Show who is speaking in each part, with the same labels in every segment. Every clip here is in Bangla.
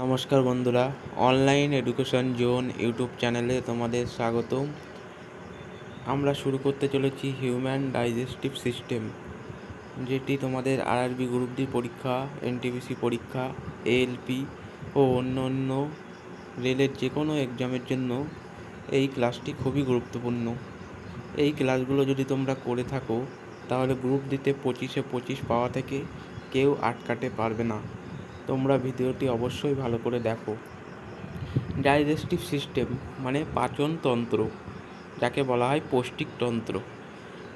Speaker 1: নমস্কার বন্ধুরা, অনলাইন এডুকেশন জোন ইউটিউব চ্যানেলে তোমাদের স্বাগতম। আমরা শুরু করতে চলেছি হিউম্যান ডাইজেস্টিভ সিস্টেম, যেটি তোমাদের আরআরবি গ্রুপ ডি পরীক্ষা, এনটিপিসি পরীক্ষা, এএলপি ও অন্য রেলের যে কোনো এক্সামের জন্য এই ক্লাসটি খুবই গুরুত্বপূর্ণ। এই ক্লাসগুলো যদি তোমরা করে থাকো তাহলে গ্রুপ ডিতে 25/25 পাওয়া থেকে কেউ আটকাতে পারবে না। তোমরা ভিডিওটি অবশ্যই ভালো করে দেখো। ডাইজেস্টিভ সিস্টেম মানে পাচনতন্ত্র, যাকে বলা হয় পৌষ্টিকতন্ত্র।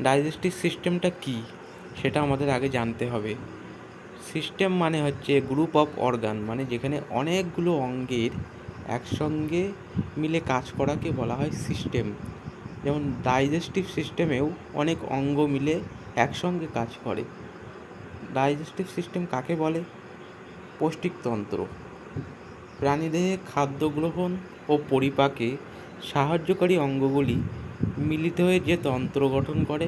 Speaker 1: ডাইজেস্টিভ সিস্টেমটা কী সেটা আমাদের আগে জানতে হবে। সিস্টেম মানে হচ্ছে গ্রুপ অফ অর্গান, মানে যেখানে অনেকগুলো অঙ্গের একসঙ্গে মিলে কাজ করাকে বলা হয় সিস্টেম। যেমন ডাইজেস্টিভ সিস্টেমেও অনেক অঙ্গ মিলে একসঙ্গে কাজ করে। ডাইজেস্টিভ সিস্টেম কাকে বলে? পৌষ্টিকতন্ত্র। প্রাণীদেহে খাদ্য গ্রহণ ও পরিপাকে সাহায্যকারী অঙ্গগুলি মিলিত হয়ে যে তন্ত্র গঠন করে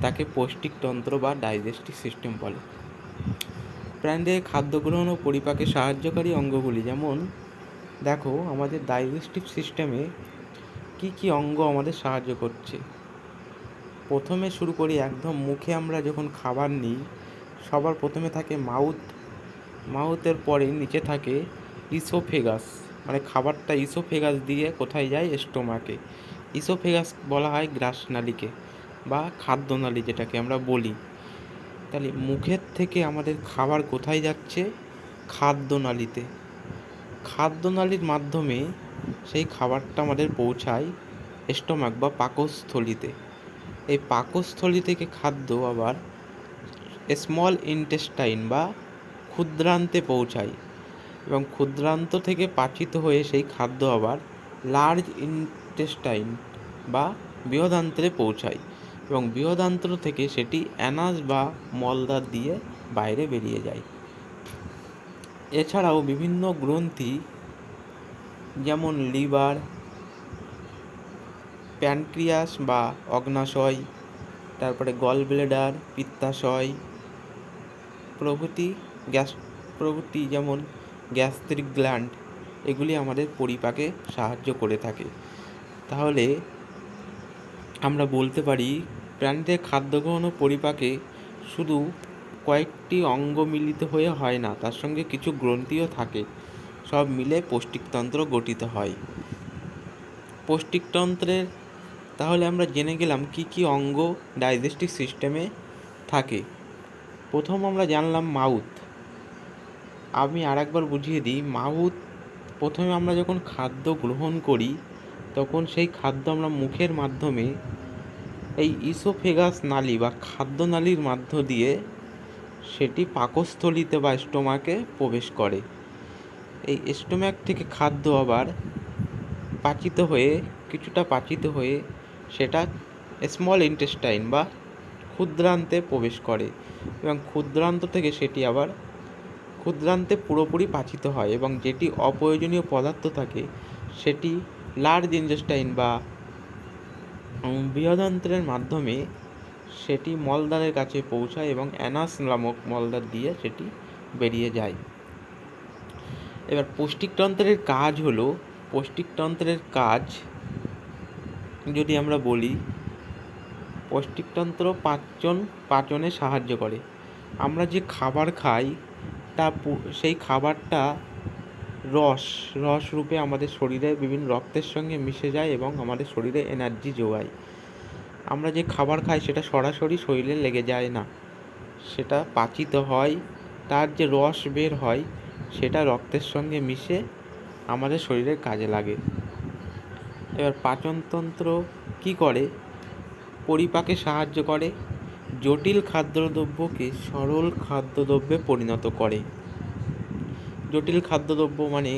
Speaker 1: তাকে পৌষ্টিকতন্ত্র বা ডাইজেস্টিভ সিস্টেম বলে। প্রাণীদেহে খাদ্য গ্রহণ ও পরিপাকে সাহায্যকারী অঙ্গগুলি, যেমন দেখো আমাদের ডাইজেস্টিভ সিস্টেমে কী কী অঙ্গ আমাদের সাহায্য করছে। প্রথমে শুরু করি একদম মুখে আমরা যখন খাবার নিই, সবার প্রথমে থাকে মাউথের পরে নিচে থাকে ইসোফেগাস, মানে খাবারটা ইসোফেগাস দিয়ে কোথায় যায়? স্টোমাকে। ইসোফেগাস বলা হয় গ্রাসনালীকে বা খাদ্যনালী যেটাকে আমরা বলি। তাহলে মুখের থেকে আমাদের খাবার কোথায় যাচ্ছে? খাদ্যনালীতে। খাদ্যনালীর মাধ্যমে সেই খাবারটা আমাদের পৌঁছায় স্টোমাক বা পাকস্থলীতে। এই পাকস্থলী থেকে খাদ্য আবার স্মল ইন্টেস্টাইন বা ক্ষুদ্রান্তে পৌঁছায় এবং ক্ষুদ্রান্ত থেকে পাচিত হয়ে সেই খাদ্য আবার লার্জ ইন্টেস্টাইন বা বৃহদান্ত্রে পৌঁছায় এবং বৃহদান্ত্র থেকে সেটি অ্যানাস বা মলদ্বার দিয়ে বাইরে বেরিয়ে যায়। এছাড়াও বিভিন্ন গ্রন্থি যেমন লিভার, প্যানক্রিয়াস বা অগ্নাশয়, তারপরে গল ব্লেডার, পিত্তাশয় প্রভৃতি যেমন গ্যাস্ট্রিক গ্ল্যান্ড, এগুলি আমাদের পরিপাকে সাহায্য করে থাকে। তাহলে আমরা বলতে পারি প্রাণীদের খাদ্য গ্রহণ ও পরিপাকে শুধু কয়েকটি অঙ্গ মিলিত হয়ে হয় না, তার সঙ্গে কিছু গ্রন্থিও থাকে, সব মিলে পৌষ্টিকতন্ত্র গঠিত হয়। পৌষ্টিকতন্ত্রের তাহলে আমরা জেনে গেলাম কি কি অঙ্গ ডাইজেস্টিভ সিস্টেমে থাকে। প্রথম আমরা জানলাম মাউথ। আমি আরেকবার বুঝিয়ে দিই। মাউথ, প্রথমে আমরা যখন খাদ্য গ্রহণ করি তখন সেই খাদ্য আমরা মুখের মাধ্যমে এই ইসোফেগাস নালী বা খাদ্যনালীর মধ্য দিয়ে সেটি পাকস্থলীতে বা স্টোমাকে প্রবেশ করে। এই স্টোমাক থেকে খাদ্য আবার কিছুটা পাচিত হয়ে সেটা স্মল ইন্টেস্টাইন বা ক্ষুদ্রান্তে প্রবেশ করে এবং ক্ষুদ্রান্ত থেকে সেটি আবার ক্ষুদ্রান্তে পুরোপুরি পাচিত হয় এবং যেটি অপ্রয়োজনীয় পদার্থ থাকে সেটি লার্জ ইন্টেস্টাইন বা বৃহদান্ত্রের মাধ্যমে সেটি মলদ্বারের কাছে পৌঁছায় এবং অ্যানাস নামক মলদ্বার দিয়ে সেটি বেরিয়ে যায়। এবার পৌষ্টিকতন্ত্রের কাজ যদি আমরা বলি, পৌষ্টিকতন্ত্র পাচনে সাহায্য করে। আমরা যে খাবার খাই সেই খাবারটা রস রূপে আমাদের শরীরে বিভিন্ন রক্তের সঙ্গে মিশে যায় এবং আমাদের শরীরে এনার্জি যোগায়। আমরা যে খাবার খাই সেটা সরাসরি শরীরে লেগে যায় না, সেটা পাচিত হয়, তার যে রস বের হয় সেটা রক্তের সঙ্গে মিশে আমাদের শরীরের কাজে লাগে। এবার পাচনতন্ত্র কি করে? পরিপাকে সাহায্য করে, জটিল খাদ্যদ্রব্যকে সরল খাদ্যদ্রব্যে পরিণত করে। জটিল খাদ্যদ্রব্য মানে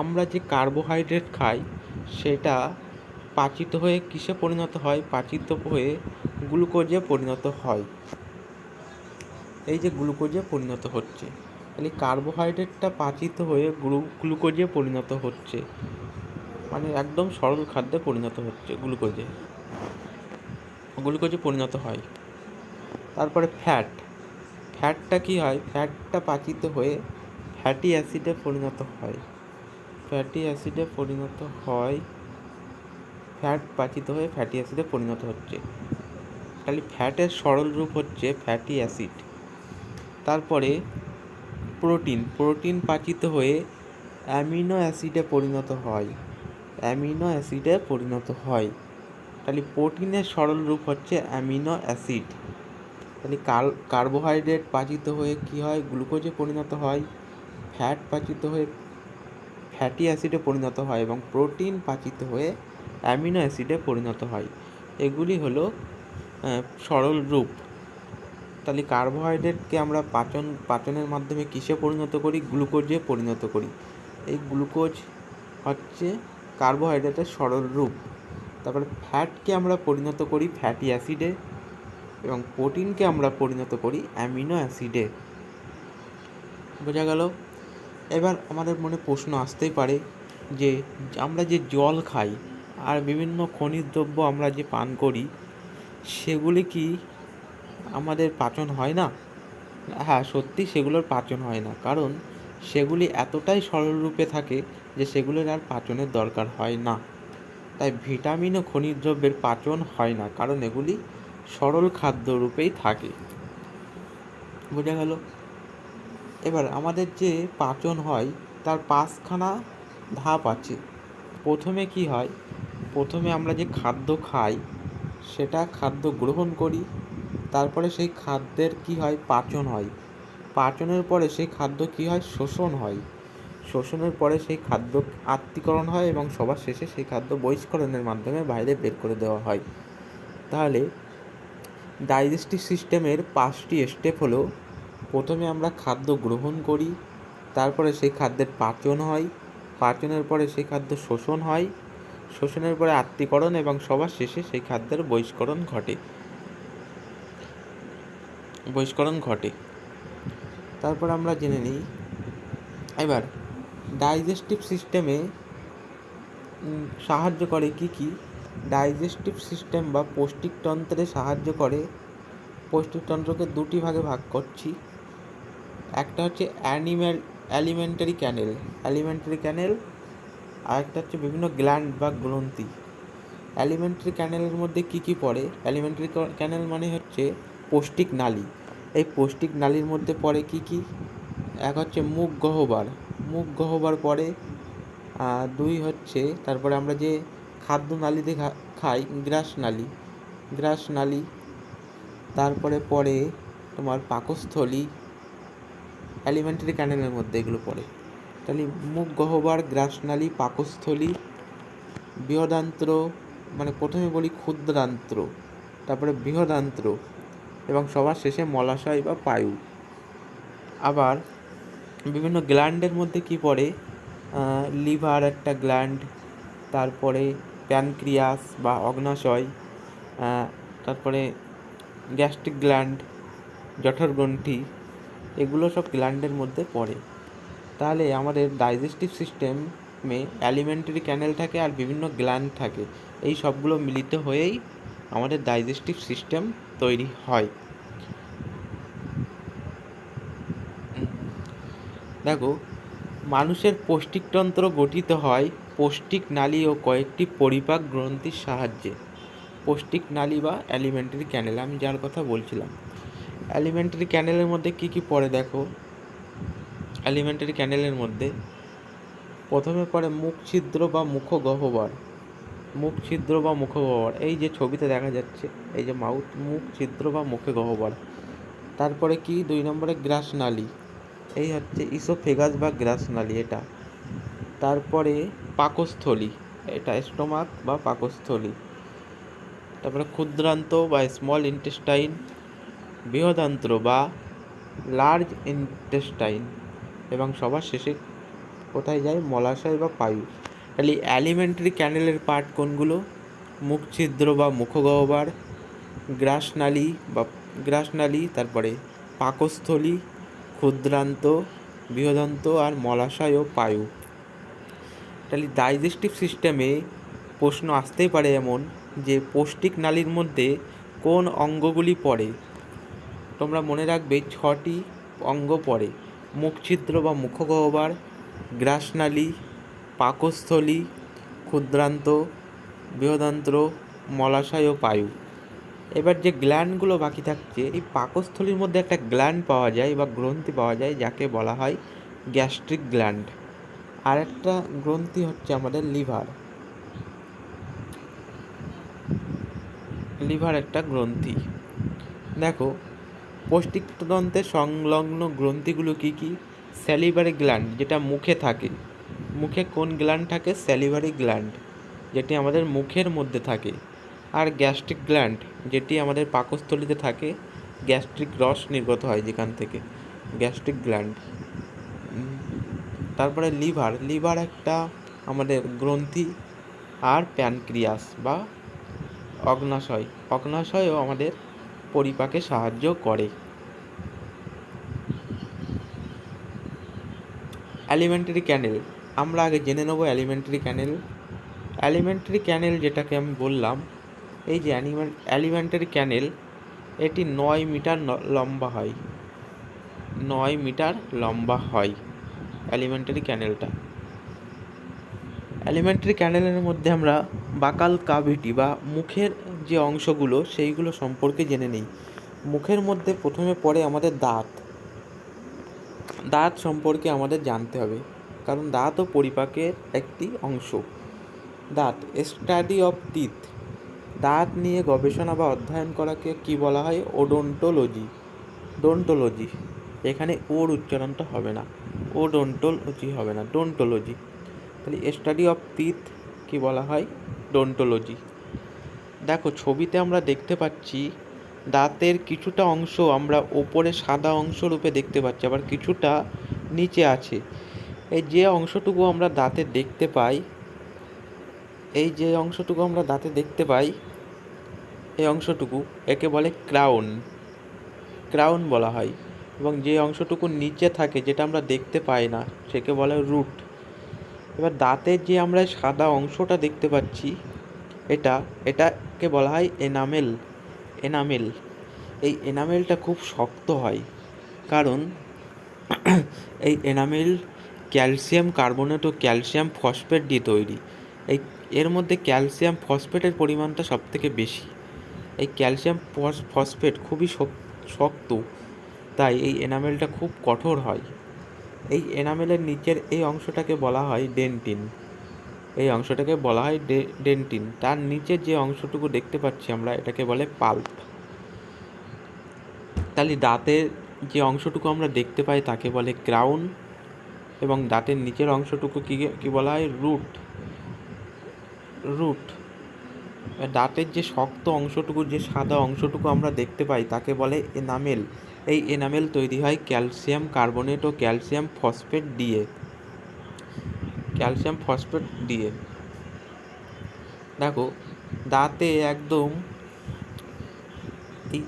Speaker 1: আমরা যে কার্বোহাইড্রেট খাই সেটা পাচিত হয়ে কিসে পরিণত হয়? পাচিত হয়ে গ্লুকোজে পরিণত হয়। এই যে গ্লুকোজে পরিণত হচ্ছে, তাহলে কার্বোহাইড্রেটটা পাচিত হয়ে গ্লুকোজে পরিণত হচ্ছে, মানে একদম সরল খাদ্যে পরিণত হচ্ছে, গ্লুকোজে পরিণত হয়। তারপরে ফ্যাটটা কি হয়? ফ্যাটটা পাচিত হয়ে ফ্যাটি অ্যাসিডে পরিণত হয়। ফ্যাটি অ্যাসিডে পরিণত হয়, ফ্যাট পাচিত হয়ে ফ্যাটি অ্যাসিডে পরিণত হচ্ছে। তাহলে ফ্যাটের সরল রূপ হচ্ছে ফ্যাটি অ্যাসিড। তারপরে প্রোটিন পাচিত হয়ে অ্যামিনো অ্যাসিডে পরিণত হয়। অ্যামিনো অ্যাসিডে পরিণত হয়। তাহলে প্রোটিনের সরল রূপ হচ্ছে অ্যামিনো অ্যাসিড। তাহলে কার্বোহাইড্রেট পাচিত হয়ে কি হয়? গ্লুকোজে পরিণত হয়। ফ্যাট পাচিত হয়ে ফ্যাটি অ্যাসিডে পরিণত হয় এবং প্রোটিন পাচিত হয়ে অ্যামিনো অ্যাসিডে পরিণত হয়। এগুলি হলো সরল রূপ। তাহলে কার্বোহাইড্রেটকে আমরা পাচনের মাধ্যমে কিসে পরিণত করি? গ্লুকোজে পরিণত করি। এই গ্লুকোজ হচ্ছে কার্বোহাইড্রেটের সরল রূপ। তারপরে ফ্যাটকে আমরা পরিণত করি ফ্যাটি অ্যাসিডে এবং প্রোটিনকে আমরা পরিণত করি অ্যামিনো অ্যাসিডে। বোঝা গেল? এবার আমাদের মনে প্রশ্ন আসতেই পারে যে আমরা যে জল খাই আর বিভিন্ন খনিজ দ্রব্য আমরা যে পান করি, সেগুলি কি আমাদের পাচন হয় না? হ্যাঁ, সত্যি সেগুলোর পাচন হয় না, কারণ সেগুলি এতটাই সরল রূপে থাকে যে সেগুলোর আর পাচনের দরকার হয় না। তাই ভিটামিন ও খনিজ দ্রব্যের পাচন হয় না, কারণ এগুলি সরল খাদ্য রূপেই থাকে। বোঝা গেল? এবার আমাদের যে পাচন হয় তার 5খানা ধাপ আছে। প্রথমে কি হয়? প্রথমে আমরা যে খাদ্য খাই সেটা খাদ্য গ্রহণ করি, তারপরে সেই খাদ্যের কি হয়? পাচন হয়। পাচনের পরে সেই খাদ্য কি হয়? শোষণ হয়। শোষণের পরে সেই খাদ্য আত্তীকরণ হয় এবং সবার শেষে সেই খাদ্য বহিষ্করণের মাধ্যমে বাইরে বের করে দেওয়া হয়। তাহলে ডাইজেস্টিভ সিস্টেমের 5টি স্টেপ হলো: প্রথমে আমরা খাদ্য গ্রহণ করি, তারপরে সেই খাদ্যের পাচন হয়, পাচনের পরে সেই খাদ্য শোষণ হয়, শোষণের পরে আত্তীকরণ এবং সবার শেষে সেই খাদ্যের বহিষ্করণ ঘটে। তারপর আমরা জেনে নিই এবার ডাইজেস্টিভ সিস্টেমে সাহায্য করে কি? ডাইজেস্টিভ সিস্টেম বা পৌষ্টিকতন্ত্রে সাহায্য করে। পৌষ্টিকতন্ত্রকে 2টি ভাগে ভাগ করছি। একটা হচ্ছে অ্যালিমেন্টারি ক্যানেল, আর একটা হচ্ছে বিভিন্ন গ্ল্যান্ড বা গ্রন্থি। অ্যালিমেন্টারি ক্যানেলের মধ্যে কি পড়ে? অ্যালিমেন্টারি ক্যানেল মানে হচ্ছে পৌষ্টিক নালী। এই পৌষ্টিক নালীর মধ্যে পড়ে কি? এক হচ্ছে মুখ গহ্বর পড়ে। 2 হচ্ছে, তারপরে আমরা যে খাদ্য নালীতে খাই, গ্রাস নালী। তারপরে পড়ে তোমার পাকস্থলী। অ্যালিমেন্টারি ক্যানেলের মধ্যে এগুলো পড়ে। তাহলে মুখ গহ্বর, গ্রাসনালী, পাকস্থলী, বৃহদান্ত্র, মানে প্রথমে বলি ক্ষুদ্রান্ত্র, তারপরে বৃহদান্ত্র এবং সবার শেষে মলাশয় বা পায়ু। আবার বিভিন্ন গ্ল্যান্ডের মধ্যে কি পড়ে? লিভার একটা গ্ল্যান্ড, তারপরে প্যানক্রিয়াস বা অগ্নাশয়, তারপরে গ্যাস্ট্রিক গ্ল্যান্ড, জঠরগ্রন্থি, এগুলো সব গ্ল্যান্ডের মধ্যে পড়ে। তাহলে আমাদের ডাইজেস্টিভ সিস্টেমে অ্যালিমেন্টারি ক্যানেল থাকে আর বিভিন্ন গ্ল্যান্ড থাকে। এই সবগুলো মিলিত হয়েই আমাদের ডাইজেস্টিভ সিস্টেম তৈরি হয়। দেখো, মানুষের পৌষ্টিকতন্ত্র গঠিত হয় পৌষ্টিক নালী ও কয়েকটি পরিপাক গ্রন্থির সাহায্যে। পৌষ্টিক নালী বা অ্যালিমেন্টারি ক্যানেল, আমি যার কথা বলছিলাম। অ্যালিমেন্টারি ক্যানেলের মধ্যে কি পড়ে? দেখো, অ্যালিমেন্টারি ক্যানেলের মধ্যে প্রথমে পড়ে মুখ ছিদ্র বা মুখগহ্বর। এই যে ছবিতে দেখা যাচ্ছে, এই যে মুখ ছিদ্র বা মুখগহ্বর। তারপরে কি? 2 নম্বরে গ্রাসনালী, এই হচ্ছে ইসোফেগাস বা গ্রাসনালী এটা। তারপরে পাকস্থলী, এটা স্টোমাক বা পাকস্থলী। তারপরে ক্ষুদ্রান্ত বা স্মল ইন্টেস্টাইন, বৃহদান্ত্র বা লার্জ ইন্টেস্টাইন এবং সবার শেষে কোথায় যায়? মলাশয় বা পায়ু। তাহলে অ্যালিমেন্টারি ক্যানেলের পার্ট কোনগুলো? মুখ ছিদ্র বা মুখগহ্বর, গ্রাসনালী, তারপরে পাকস্থলী, ক্ষুদ্রান্ত, বৃহদান্ত আর মলাশয় ও পায়ু। তাহলে ডাইজেস্টিভ সিস্টেমে প্রশ্ন আসতেই পারে এমন যে পৌষ্টিক নালীর মধ্যে কোন অঙ্গগুলি পড়ে? তোমরা মনে রাখবে 6টি অঙ্গ পড়ে। মুখছিদ্র বা মুখগহ্বর, গ্রাসনালী, পাকস্থলী, ক্ষুদ্রান্ত, বৃহদান্ত্র, মলাশয় ও পায়ু। এবার যে গ্ল্যান্ডগুলো বাকি থাকছে, এই পাকস্থলীর মধ্যে একটা গ্ল্যান্ড পাওয়া যায় বা গ্রন্থি পাওয়া যায় যাকে বলা হয় গ্যাস্ট্রিক গ্ল্যান্ড। আর একটা গ্রন্থি হচ্ছে আমাদের লিভার একটা গ্রন্থি। দেখো, পৌষ্টিকতন্ত্রের সংলগ্ন গ্রন্থিগুলো কি কি? স্যালিভারি গ্ল্যান্ড, যেটা মুখে থাকে। মুখে কোন গ্ল্যান্ড থাকে? স্যালিভারি গ্ল্যান্ড, যেটি আমাদের মুখের মধ্যে থাকে। আর গ্যাস্ট্রিক গ্ল্যান্ড, যেটি আমাদের পাকস্থলীতে থাকে, গ্যাস্ট্রিক রস নির্গত হয় যেখান থেকে, গ্যাস্ট্রিক গ্ল্যান্ড। তারপরে লিভার একটা আমাদের গ্রন্থি। আর প্যানক্রিয়াস বা অগ্নাশয়ও আমাদের পরিপাকে সাহায্য করে। অ্যালিমেন্টারি ক্যানেল, আমরা আগে জেনে নেব অ্যালিমেন্টারি ক্যানেল যেটাকে আমি বললাম, এই যে অ্যালিমেন্টারি ক্যানেল, এটি 9 মিটার লম্বা হয়। 9 মিটার লম্বা হয় অ্যালিমেন্টারি ক্যানেলটা। অ্যালিমেন্টারি ক্যানেলের মধ্যে আমরা বাকাল কাভিটি বা মুখের যে অংশগুলো সেইগুলো সম্পর্কে জেনে নিই। মুখের মধ্যে প্রথমে পড়ে আমাদের দাঁত সম্পর্কে আমাদের জানতে হবে, কারণ দাঁতও পরিপাকের একটি অংশ। স্টাডি অফ টিথ, দাঁত নিয়ে গবেষণা বা অধ্যয়ন করাকে কি বলা হয়? ডোন্টোলজি। এখানে ওর উচ্চারণটা হবে না, ডোন্টোলজি। তাহলে স্টাডি অফ টিথ কি বলা হয়? ডোন্টোলজি। দেখো, ছবিতে আমরা দেখতে পাচ্ছি দাঁতের কিছুটা অংশ আমরা ওপরে সাদা অংশ রূপে দেখতে পাচ্ছি, আবার কিছুটা নিচে আছে। এই যে অংশটুকু আমরা দাঁতে দেখতে পাই, এই অংশটুকু একে বলে ক্রাউন বলা হয়। এবং যে অংশটুকু নিচে থাকে, যেটা আমরা দেখতে পাই না, সেকে বলে রুট। এবার দাঁতের যে আমরা সাদা অংশটা দেখতে পাচ্ছি, এটাকে বলা হয় এনামেল। এই এনামেলটা খুব শক্ত হয়, কারণ এই এনামেল ক্যালসিয়াম কার্বনেট ও ক্যালসিয়াম ফসফেট দিয়ে তৈরি। এর মধ্যে ক্যালসিয়াম ফসফেটের পরিমাণটা সবথেকে বেশি। এই ক্যালসিয়াম ফসফেট খুবই শক্ত, তাই এই এনামেলটা খুব কঠোর হয়। এই এনামেলের নিচের এই অংশটাকে বলা হয় ডেন্টিন। তার নিচের যে অংশটুকু দেখতে পাচ্ছি আমরা, এটাকে বলে পাল্প। তাহলে দাঁতের যে অংশটুকু আমরা দেখতে পাই তাকে বলে ক্রাউন, এবং দাঁতের নিচের অংশটুকু কি বলা হয়? রুট। দাঁতের যে শক্ত অংশটুকু, যে সাদা অংশটুকু আমরা দেখতে পাই, তাকে বলে এনামেল। এই এনামেল তৈরি হয় ক্যালসিয়াম কার্বনেট ও ক্যালসিয়াম ফসফেট দিয়ে। দেখো, দাঁতে একদম এই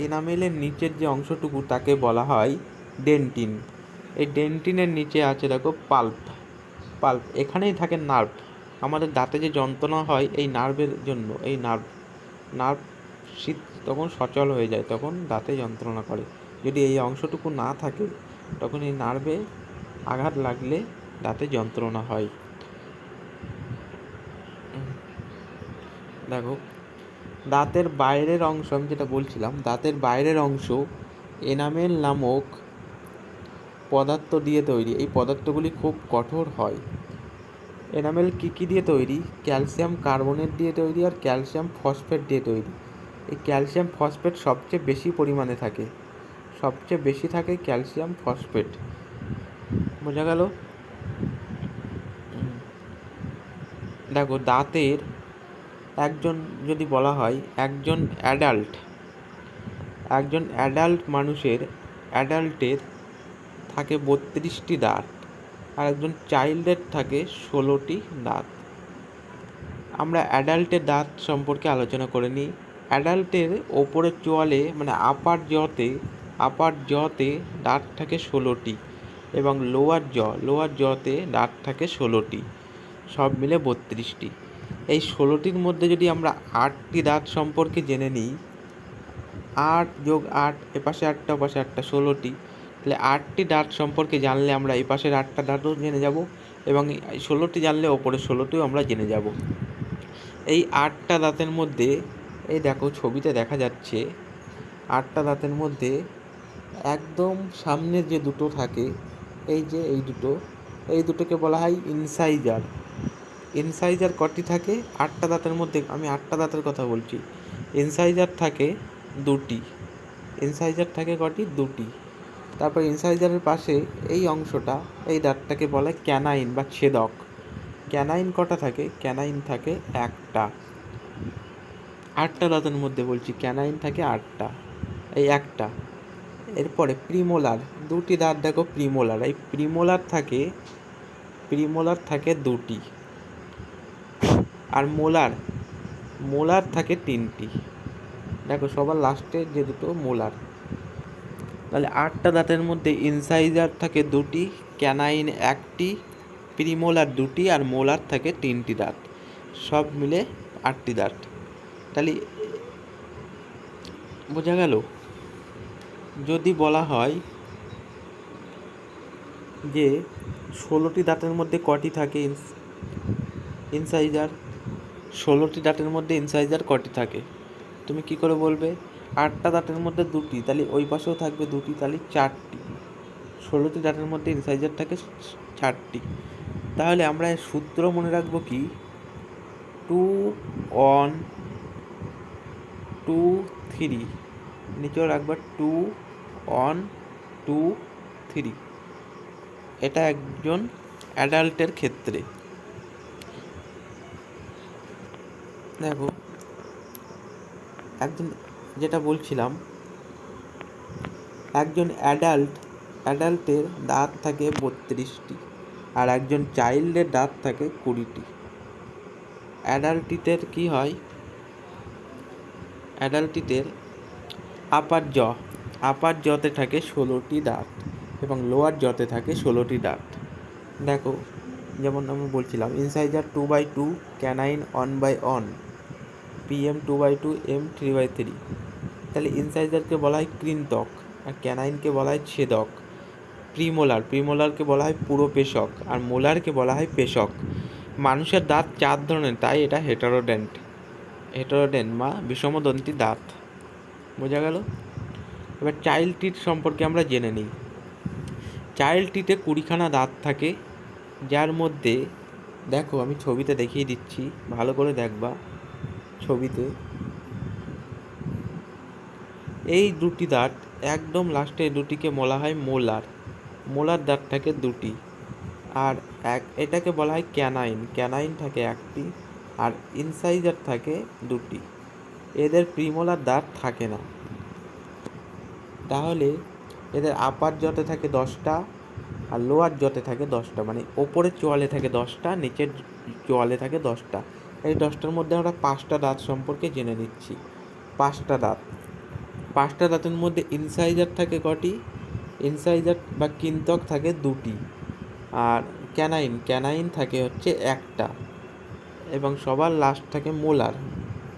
Speaker 1: এনামেলের নিচের যে অংশটুকু তাকে বলা হয় ডেন্টিন। এই ডেন্টিনের নিচে আছে দেখো পাল্প। এখানেই থাকে নার্ভ। আমাদের দাঁতে যে যন্ত্রণা হয় এই নার্ভের জন্য, এই নার্ভ শীত তখন সচল হয়ে যায়, তখন দাঁতে যন্ত্রণা করে। যদি এই অংশটুকু না থাকে, তখন এই নার্ভে আঘাত লাগলে দাঁতে যন্ত্রণা হয়। দেখো, দাঁতের বাইরের অংশ, আমি যেটা বলছিলাম, দাঁতের বাইরের অংশ এনামেল নামক পদার্থ দিয়ে তৈরি। এই পদার্থগুলি খুব কঠোর হয়। এনামেল কী দিয়ে তৈরি? ক্যালসিয়াম কার্বনেট দিয়ে তৈরি আর ক্যালসিয়াম ফসফেট দিয়ে তৈরি। এই ক্যালসিয়াম ফসফেট সবচেয়ে বেশি পরিমাণে থাকে, ক্যালসিয়াম ফসফেট। বোঝা গেল? দেখো, দাঁতের যদি বলা হয় একজন অ্যাডাল্ট মানুষের থাকে 32টি দাঁত, আর একজন চাইল্ডের থাকে 16টি দাঁত। আমরা অ্যাডাল্টের দাঁত সম্পর্কে আলোচনা করে নিই। অ্যাডাল্টের ওপরের চোয়ালে মানে আপার জতে দাঁত থাকে 16টি, এবং লোয়ার জতে দাঁত থাকে 16টি, সব মিলে 32টি। এই 16টির মধ্যে যদি আমরা 8টি দাঁত সম্পর্কে জেনে নিই, 8 + 8, এপাশে 8টা ওপাশে 8টা, 16টি, তাহলে 8টি দাঁত সম্পর্কে জানলে আমরা এই পাশের 8টা দাঁতও জেনে যাব এবং 16টি জানলে ওপরের 16টিও আমরা জেনে যাব। এই 8টা দাঁতের মধ্যে এই দেখো ছবিতে দেখা যাচ্ছে 8টা দাঁতের মধ্যে একদম সামনের যে দুটো থাকে এই যে এই দুটোকে বলা হয় ইনসাইজার। ইনসাইজার কটি থাকে 8টা দাঁতের মধ্যে? আমি 8টা দাঁতের কথা বলছি। ইনসাইজার থাকে দুটি। ইনসাইজার থাকে কটি? দুটি। তারপর ইনসাইজারের পাশে এই অংশটা, এই দাঁতটাকে বলা হয় ক্যানাইন বা ছেদক। ক্যানাইন কটা থাকে? ক্যানাইন থাকে একটা। 8টা দাঁতের মধ্যে বলছি, ক্যানাইন থাকে 8টা, এই একটা। এরপরে প্রিমোলার, দুটি দাঁত দেখো প্রিমোলার। এই প্রিমোলার থাকে দুটি। আর মোলার থাকে 3টি। দেখো সবার লাস্টে যে দুটো মোলার। তাহলে 8টা দাঁতের মধ্যে ইনসাইজার থাকে দুটি, ক্যানাইন একটি, প্রিমোলার দুটি আর মোলার থাকে 3টি দাঁত। সব মিলে 8টি দাঁত। তাহলে বোঝা গেল? যদি বলা হয় যে 16টি দাঁতের মধ্যে কটি থাকে ইনসাইজার, 16টি দাঁতের মধ্যে ইনসাইজার কটি থাকে, তুমি কি করে বলবে? 8টা দাঁতের মধ্যে দুটি, তাহলে ওই পাশেও থাকবে দুটি, তাহলে 4টি। 16টি দাঁতের মধ্যে ইনসাইজার থাকে 4টি। তাহলে আমরা সূত্র মনে রাখবো কি? 2 1 2 3, নিচেও রাখবা 2 1 2 3। এটা একজন অ্যাডাল্টের ক্ষেত্রে। দেখো একজন, যেটা বলছিলাম, একজন অ্যাডাল্টের দাঁত থাকে 32টি আর একজন চাইল্ডের দাঁত থাকে 20টি। অ্যাডাল্টিদের কি হয়? অ্যাডাল্টিদের আপার জতে থাকে 16টি দাঁত এবং লোয়ার জতে থাকে 16টি দাঁত। দেখো যেমন আমি বলছিলাম, ইনসাইজার 2/2, ক্যানাইন 1/1, PM 2/2, M 3/3। তাহলে ইনসাইজারকে বলা হয় কৃন্তক আর ক্যানাইনকে বলা হয় ছেদক। প্রিমোলারকে বলা হয় পুরো পেশক আর মোলারকে বলা হয় পেশক। মানুষের দাঁত 4 ধরনের, তাই এটা হেটারোডেন্ট বা বিষমদন্তী দাঁত। বোঝা গেল? এবার চাইল্ড টিথ সম্পর্কে আমরা জেনে নিই। চাইল্ড টিথে 20খানা দাঁত থাকে, যার মধ্যে দেখো আমি ছবিতে দেখিয়ে দিচ্ছি, ভালো করে দেখবা ছবিতে। এই দুটি দাঁত একদম লাস্টে, দুটিকে বলা হয় মোলার দাঁত থাকে দুটি। আর এটাকে বলা হয় ক্যানাইন থাকে একটি আর ইনসাইজার থাকে দুটি। এদের প্রিমোলার দাঁত থাকে না। তাহলে এদের আপার জতে থাকে 10টা আর লোয়ার জতে থাকে 10টা, মানে ওপরের চোয়ালে থাকে 10টা, নিচের চোয়ালে থাকে 10টা। এই 10টার মধ্যে আমরা 5টা দাঁত সম্পর্কে জেনে নিচ্ছি। 5টা দাঁতের মধ্যে ইনসাইজার থাকে কটি? ইনসাইজার বা কৃন্তক থাকে দুটি আর ক্যানাইন থাকে হচ্ছে একটা এবং সবার লাস্ট থাকে মোলার।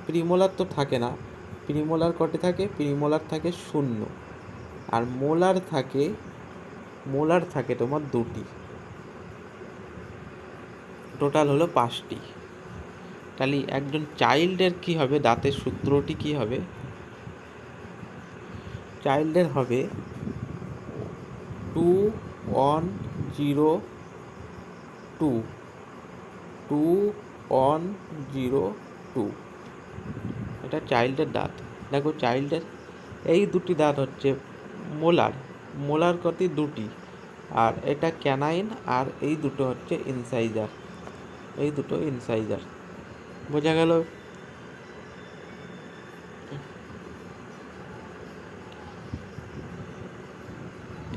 Speaker 1: প্রিমোলার তো থাকে না। প্রিমোলার কটি থাকে? প্রিমোলার থাকে 0 আর মোলার থাকে তোমার দুটি। টোটাল হলো 5টি। তাহলে একজন চাইল্ডের কি হবে? দাঁতের সূত্রটি কি হবে? চাইল্ডের হবে 2 1 0 2, 2 1 0 2। এটা চাইল্ডের দাঁত। দেখো চাইল্ডের এই দুটি দাঁত হচ্ছে মোলার কতি? দুটি। আর এটা ক্যানাইন আর এই দুটো হচ্ছে ইনসাইজার। বোঝা গেল?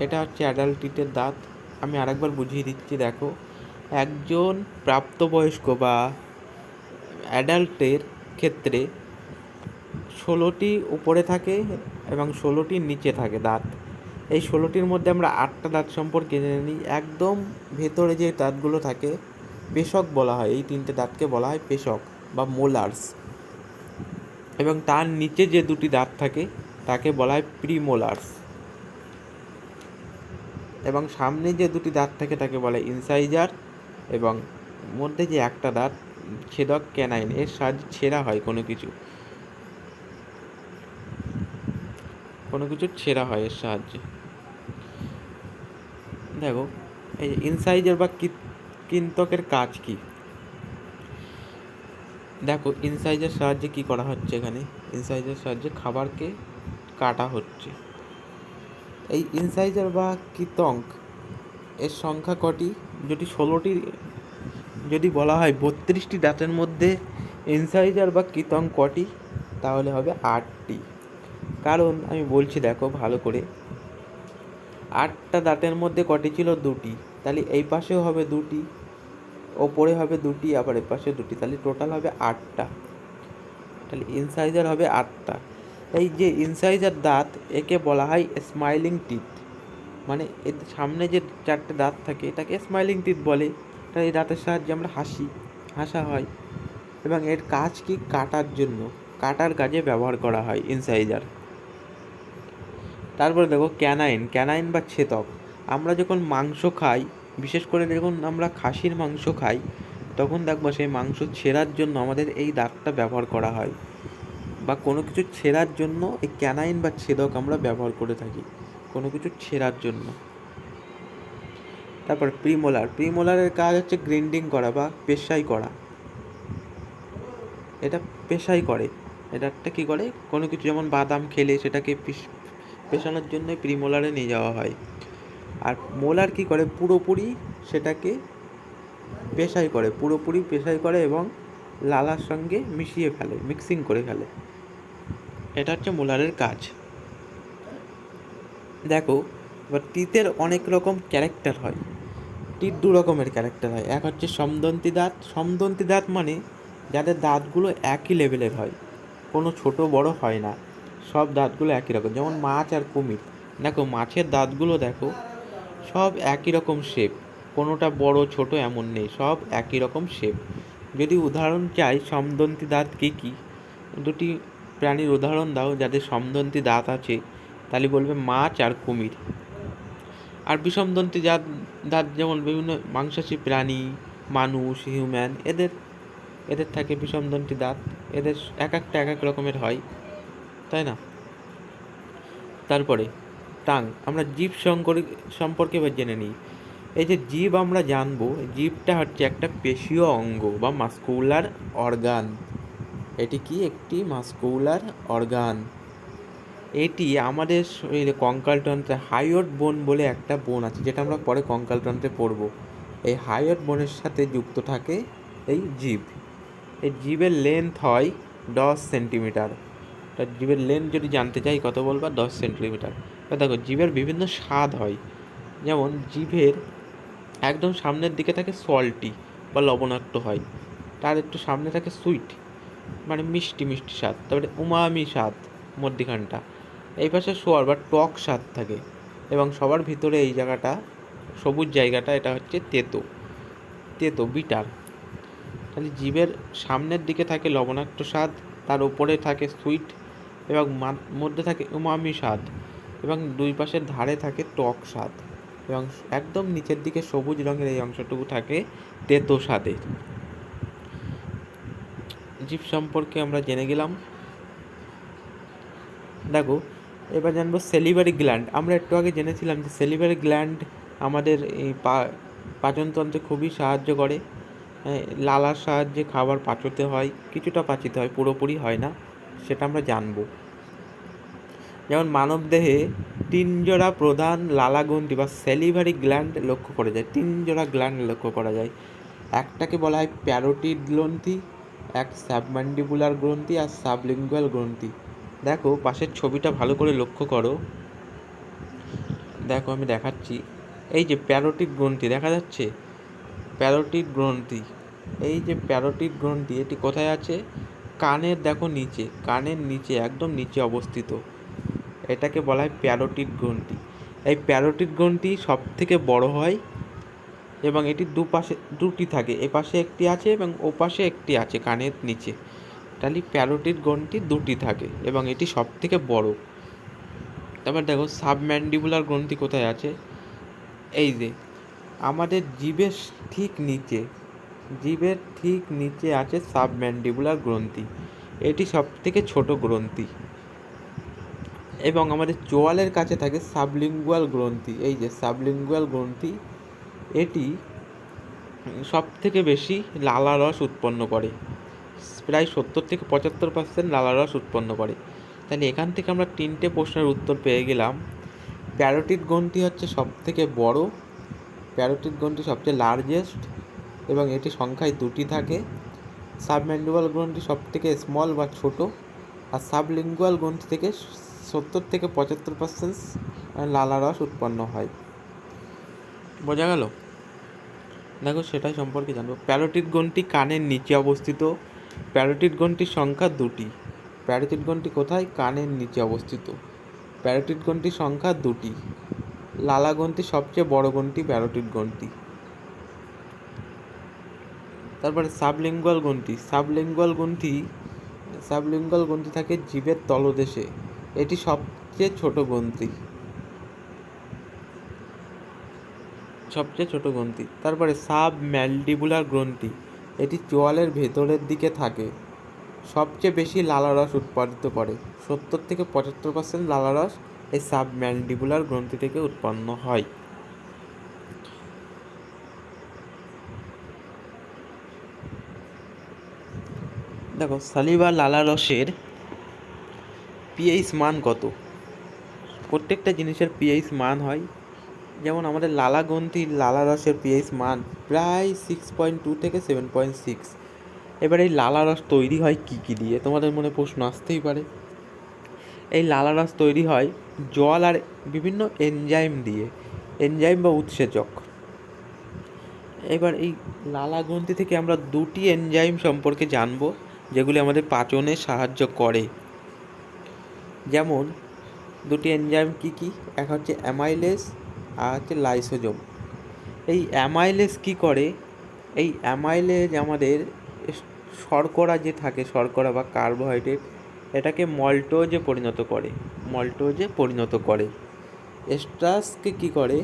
Speaker 1: এটা হচ্ছে অ্যাডাল্টিটের দাঁত। আমি আরেকবার বুঝিয়ে দিচ্ছি, দেখো একজন প্রাপ্তবয়স্ক বা অ্যাডাল্টের ক্ষেত্রে 16টি উপরে থাকে এবং 16টির নিচে থাকে দাঁত। এই 16টির মধ্যে আমরা 8টা দাঁত সম্পর্কে জেনে নিই। একদম ভেতরে যে দাঁতগুলো থাকে পেশক বলা হয়, এই 3টে দাঁতকে বলা হয় পেশক বা মোলার্স। এবং তার নিচে যে দুটি দাঁত থাকে তাকে বলা হয় প্রিমোলার্স। এবং সামনে যে দুটি দাঁত থাকে তাকে বলে ইনসাইজার, এবং মধ্যে যে একটা দাঁত ছেদক ক্যানাইন, এর সাহায্যে ছেঁড়া হয় কোনো কিছু ছেঁড়া হয় এর সাহায্যে। দেখো এই ইনসাইজার বা কৃন্তকের কাজ কি, দেখো ইনসাইজার সাহায্যে কি করা হচ্ছে, এখানে ইনসাইজার সাহায্যে খাবারকে কাটা হচ্ছে। এই ইনসাইজার বা কৃতঙ্ক এর সংখ্যা কটি, যদি 16টি, যদি বলা হয় 32টি দাঁতের মধ্যে ইনসাইজার বা কৃতঙ্ক কটি, তাহলে হবে 8টি। কারণ আমি বলছি দেখো ভালো করে, 8টা দাঁতের মধ্যে কটি ছিল, 2টি, তাহলে এই পাশেও হবে 2টি, ওপরে হবে 2টি, আবার এ পাশে 2টি, তাহলে টোটাল হবে 8টা। তাহলে ইনসাইজার হবে 8টা। এই যে ইনসাইজার দাঁত, একে বলা হয় স্মাইলিং টিথ, মানে এর সামনে যে 4টে দাঁত থাকে এটাকে স্মাইলিং টিথ বলে। তাই এই দাঁতের সাহায্যে আমরা হাসা হয়, এবং এর কাজ কি, কাটার কাজে ব্যবহার করা হয় ইনসাইজার। তারপরে দেখো ক্যানাইন বা ছেদক। আমরা যখন মাংস খাই, বিশেষ করে যখন আমরা খাসির মাংস খাই, তখন দেখবো সেই মাংস ছেঁড়ার জন্য আমাদের এই দাঁতটা ব্যবহার করা হয়, বা কোনো কিছু ছেঁড়ার জন্য এই ক্যানাইন বা ছেদক আমরা ব্যবহার করে থাকি কোনো কিছু ছেঁড়ার জন্য। তারপর প্রিমোলারের কাজ হচ্ছে গ্রাইন্ডিং করা বা পেশাই করা। এটা পেশাই করে, এটা একটা কী করে, কোনো কিছু যেমন বাদাম খেলে সেটাকে পেশানোর জন্য প্রিমোলারে নিয়ে যাওয়া হয়। আর মোলার কি করে, পুরোপুরি সেটাকে পেশাই করে এবং লালার সঙ্গে মিক্সিং করে ফেলে। এটা হচ্ছে মোলারের কাজ। দেখো এবার টিথের অনেক রকম ক্যারেক্টার হয়। টিথ 2 রকমের ক্যারেক্টার হয়। এক হচ্ছে সমদন্তী দাঁত মানে যাদের দাঁতগুলো একই লেভেলের হয়, কোনো ছোট বড় হয় না, সব দাঁতগুলো একই রকম। যেমন মাছ আর কুমির, দেখো মাছের দাঁতগুলো দেখো সব একই রকম শেপ, কোনোটা বড় ছোট এমন নেই, সব একই রকম শেপ। যদি উদাহরণ চাই সমদন্তী দাঁত কী কী, দুটি প্রাণীর উদাহরণ দাও যাদের সমদন্তী দাঁত আছে, তাহলে বলবে মাছ আর কুমির। আর বিষমদন্তী দাঁত যেমন বিভিন্ন মাংসাশী প্রাণী, মানুষ, হিউম্যান, এদের থাকে বিষমদন্তী দাঁত, এদের এক এক রকমের হয়, তাই না? তারপরে আমরা জীব সম্পর্কে এবার জেনে নিই। এই যে জীব আমরা জানবো, জীবটা হচ্ছে একটা পেশীয় অঙ্গ বা মাস্কুলার অর্গান। এটি কি, একটি মাস্কুলার অর্গান। এটি আমাদের শরীরে কঙ্কালতন্ত্রে হাইওট বোন বলে একটা বোন আছে, যেটা আমরা পরে কঙ্কালতন্ত্রে পড়ব। এই হাইওট বোনের সাথে যুক্ত থাকে এই জীব। এই জীবের লেন্থ হয় 10 সেন্টিমিটার। তার জীবের লেন্থ যদি জানতে চাই কত বলবা, 10 সেন্টিমিটার। দেখো জীবের বিভিন্ন স্বাদ হয়, যেমন জীবের একদম সামনের দিকে থাকে সল্টি বা লবণাক্ত হয়, তার একটু সামনে থাকে সুইট মানে মিষ্টি স্বাদ, তারপরে উমামি স্বাদ মধ্যিখানটা, এই পাশে সোয়ার বা টক স্বাদ থাকে, এবং সবার ভিতরে এই জায়গাটা সবুজ জায়গাটা, এটা হচ্ছে তেতো বিটার। তাহলে জীবের সামনের দিকে থাকে লবণাক্ত স্বাদ, তার উপরে থাকে সুইট, এবং মধ্যে থাকে উমামি স্বাদ, এবং দুই পাশের ধারে থাকে টক স্বাদ, এবং একদম নিচের দিকে সবুজ রঙের এই অংশটুকু থাকে তেতো স্বাদের। জীব সম্পর্কে আমরা জেনে গেলাম। দেখো এবার জানবো সেলিভারি গ্ল্যান্ড। আমরা একটু আগে জেনেছিলাম যে সেলিভারি গ্ল্যান্ড আমাদের এই পাচনতন্ত্রে খুবই সাহায্য করে। লালার সাহায্যে খাবার পাচতে হয়, কিছুটা পাচিতে হয়, পুরোপুরি হয় না, সেটা আমরা জানবো। যেমন মানবদেহে 3 জোড়া প্রধান লালাগ্রন্থি বা সেলিভারি গ্ল্যান্ড লক্ষ্য করা যায়। 3 জোড়া গ্ল্যান্ড লক্ষ্য করা যায়। একটাকে বলা হয় প্যারোটিড গ্রন্থি, এক সাবম্যান্ডিবুলার গ্রন্থি আর সাবলিঙ্গুয়াল গ্রন্থি। দেখো পাশের ছবিটা ভালো করে লক্ষ্য করো, দেখো আমি দেখাচ্ছি। এই যে প্যারোটিড গ্রন্থি দেখা যাচ্ছে, প্যারোটিড গ্রন্থি, এই যে প্যারোটিড গ্রন্থি, এটি কোথায় আছে, কানের দেখো নিচে, কানের নিচে একদম নিচে অবস্থিত, এটাকে বলা হয় প্যারোটিড গ্রন্থি। এই প্যারোটিড গ্রন্থি সব থেকে বড় হয়, এবং এটি দুপাশে দুটি থাকে, এপাশে একটি আছে এবং ওপাশে একটি আছে কানের নিচে। তাহলে প্যারোটিড গ্রন্থি দুটি থাকে এবং এটি সব থেকে বড়। তারপর দেখো সাবম্যান্ডিবুলার গ্রন্থি কোথায় আছে, এই যে আমাদের জিভের ঠিক নিচে আছে সাবম্যান্ডিবুলার গ্রন্থি, এটি সব থেকে ছোট গ্রন্থি। এবং আমাদের চোয়ালের কাছে থাকে সাবলিঙ্গুয়াল গ্রন্থি। এই যে সাবলিঙ্গুয়াল গ্রন্থি, এটি সব থেকে বেশি লালারস উৎপন্ন করে, প্রায় 70-75% লালারস উৎপন্ন করে। তাহলে এখান থেকে আমরা 3টে প্রশ্নের উত্তর পেয়ে গেলাম। প্যারোটিড গ্রন্থি হচ্ছে সব থেকে বড়, প্যারোটিড গ্রন্থি সবচেয়ে লার্জেস্ট এবং এটি সংখ্যায় 2টি থাকে। সাবম্যান্ডিবুলার গ্রন্থি সব থেকে স্মল বা ছোট, আর সাবলিঙ্গুয়াল গ্রন্থি থেকে 70-75% লালারস উৎপন্ন হয়। বোঝা গেল? দেখো সেটাই সম্পর্কে জানবো। প্যারোটিড গ্রন্থি কানের নিচে অবস্থিত। প্যারোটিড গ্রন্থির সংখ্যা 2টি। প্যারোটিড গ্রন্থি কোথায়? কানের নিচে অবস্থিত। প্যারোটিড গ্রন্থির সংখ্যা 2টি। লালা গ্রন্থি সবচেয়ে বড় গ্রন্থি প্যারোটিড গ্রন্থি। তারপরে সাবলিঙ্গুয়াল গ্রন্থি। সাবলিঙ্গুয়াল গ্রন্থি থাকে জিভের তলদেশে, এটি সবচেয়ে ছোট গ্রন্থি। তারপরে সাবম্যান্ডিবুলার গ্রন্থি, এটি চোয়ালের ভেতরের দিকে থাকে, সবচেয়ে বেশি লালারস উৎপাদিত করে। 70-75% লালারস এই সাবম্যান্ডিবুলার গ্রন্থি থেকে উৎপন্ন হয়। দেখো সালিভা লালারসের পিএইচ মান কত? প্রত্যেকটা জিনিসের পিএইচ মান হয়। যেমন আমাদের লালা গ্রন্থির লালারসের পিএইচ মান প্রায় 6.2 থেকে 7.6। এবার এই লালারস তৈরি হয় কী কী দিয়ে? তোমাদের মনে প্রশ্ন আসতেই পারে। এই লালারস তৈরি হয় জল আর বিভিন্ন এনজাইম দিয়ে, এনজাইম বা উৎসেচক। এবার এই লালা গ্রন্থি থেকে আমরা 2টি এনজাইম সম্পর্কে জানব, যেগুলি আমাদের পাচনে সাহায্য করে। যেমন 2টি এনজাইম কী কী? এক হচ্ছে অ্যামাইলেজ আর হচ্ছে লাইসোজোম। এই অ্যামাইলেজ কী করে? এই অ্যামাইলেজ আমাদের শর্করা যে থাকে, শর্করা বা কার্বোহাইড্রেট, এটাকে মল্টোজে পরিণত করে। স্ট্রাসকে কী করে?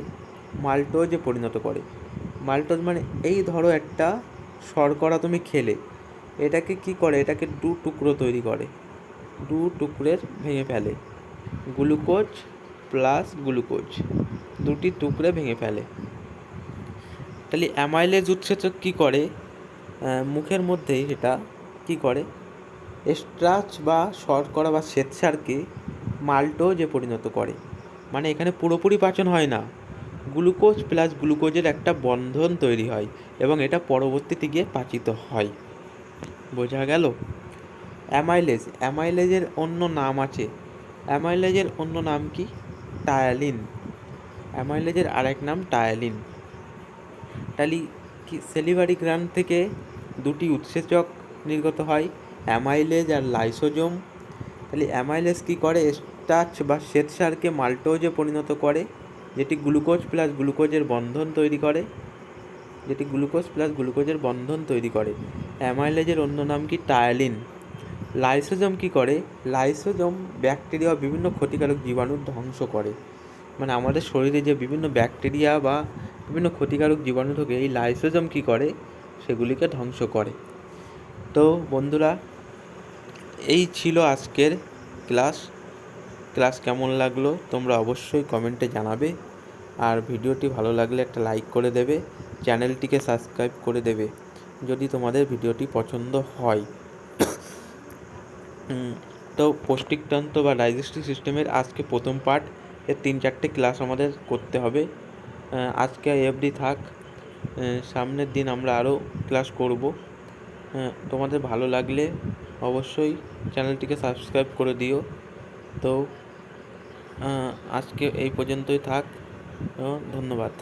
Speaker 1: মাল্টোজে পরিণত করে। মাল্টোজ মানে এই ধরো একটা শর্করা তুমি খেলে, এটাকে কী করে? এটাকে 2 টুকরো তৈরি করে, 2 টুকরের ভেঙে ফেলে, গ্লুকোজ প্লাস গ্লুকোজ, 2টি টুকরে ভেঙে ফেলে। তাহলে অ্যামাইলেজ উৎসেচক কী করে? মুখের মধ্যেই সেটা কী করে? স্টার্চ বা শর্করা বা শ্বেতসারকে মাল্টোজে পরিণত করে। মানে এখানে পুরোপুরি পাচন হয় না, গ্লুকোজ প্লাস গ্লুকোজের একটা বন্ধন তৈরি হয় এবং এটা পরবর্তীতে গিয়ে পাচিত হয়। বোঝা গেল? অ্যামাইলেজের অন্য নাম আছে। অ্যামাইলেজের অন্য নাম কি? টায়ালিন। অ্যামাইলেজের আরেক নাম টায়ালিন। তাহলে কি সেলিভারি গ্ল্যান্ড থেকে 2টি উৎসেচক নির্গত হয়, অ্যামাইলেজ আর লাইসোজোম। তাহলে অ্যামাইলেজ কী করে? স্টার্চ বা শ্বেতসারকে মাল্টোজে পরিণত করে, যেটি গ্লুকোজ প্লাস গ্লুকোজের বন্ধন তৈরি করে। অ্যামাইলেজের অন্য নাম কি? টায়ালিন। লাইসোজোম কী করে? লাইসোজোম ব্যাকটেরিয়া বা বিভিন্ন ক্ষতিকারক জীবাণু ধ্বংস করে। মানে আমাদের শরীরে যে বিভিন্ন ব্যাকটেরিয়া বা বিভিন্ন ক্ষতিকারক জীবাণু থাকে, এই লাইসোজোম কী করে? সেগুলিকে ধ্বংস করে। তো বন্ধুরা, এই ছিল আজকের ক্লাস কেমন লাগলো তোমরা অবশ্যই কমেন্টে জানাবে। আর ভিডিওটি ভালো লাগলে একটা লাইক করে দেবে, চ্যানেলটিকে সাবস্ক্রাইব করে দেবে যদি তোমাদের ভিডিওটি পছন্দ হয়। তো পৌষ্টিকতন্ত্র বা ডাইজেস্টিভ সিস্টেমের আজকে প্রথম পার্ট, এর 3-4টে ক্লাস আমাদের করতে হবে। আজকে এফডি থাক, সামনের দিন আমরা আরও ক্লাস করব। তোমাদের ভালো লাগলে অবশ্যই চ্যানেলটিকে সাবস্ক্রাইব করে দিও। তো আজকে এই পর্যন্তই থাক, ধন্যবাদ।